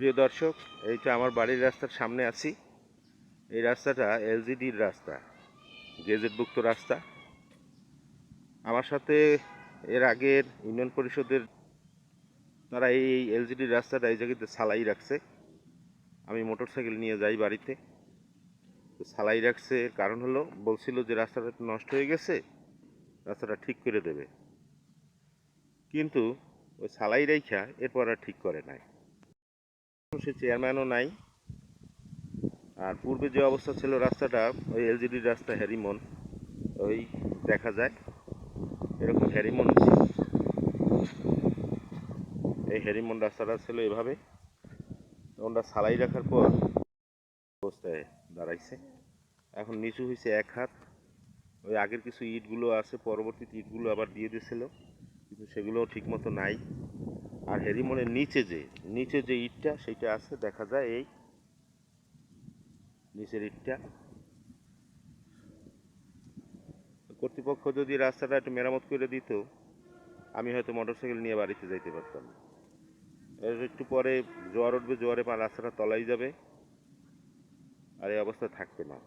প্রিয় দর্শক, এইটা আমার বাড়ির রাস্তার সামনে আছি। এই রাস্তাটা এলজিডির রাস্তা, গেজেটভুক্ত রাস্তা। আমার সাথে এর আগের ইউনিয়ন পরিষদের তারা এই এলজিডির রাস্তাটা এই জায়গাতে সালাই রাখছে। আমি মোটরসাইকেল নিয়ে যাই বাড়িতে, তো সালাই রাখছে। এর কারণ হলো, বলছিল যে রাস্তাটা একটু নষ্ট হয়ে গেছে, রাস্তাটা ঠিক করে দেবে। কিন্তু ওই সালাই রাইখা এরপর আর ঠিক করে নাই। সে চেয়ারম্যানও নাই। আর পূর্বে যে অবস্থা ছিল রাস্তাটা, ওই এলজিডির রাস্তা হ্যারিমন, ওই দেখা যায় এরকম হ্যারিমন ছিল। এই হ্যারিমন রাস্তাটা ছিল এভাবে। ওটা সালাই রাখার পর অবস্থায় দাঁড়াইছে। এখন নিচু হয়েছে 1 হাত। ওই আগের কিছু ইটগুলো আছে, পরবর্তীতে ইটগুলো আবার দিয়ে দিয়েছিল, কিন্তু সেগুলোও ঠিক মতো নাই। আর হ্যারিমনের নিচে যে ইটটা সেইটা আছে, দেখা যায় এই নিচের ইটটা। কর্তৃপক্ষ যদি রাস্তাটা একটু মেরামত করে দিত, আমি হয়তো মোটরসাইকেল নিয়ে বাড়িতে যাইতে পারতাম। এর একটু পরে জোয়ার উঠবে, জোয়ারে রাস্তাটা তলাই যাবে, আর এই অবস্থা থাকবে না।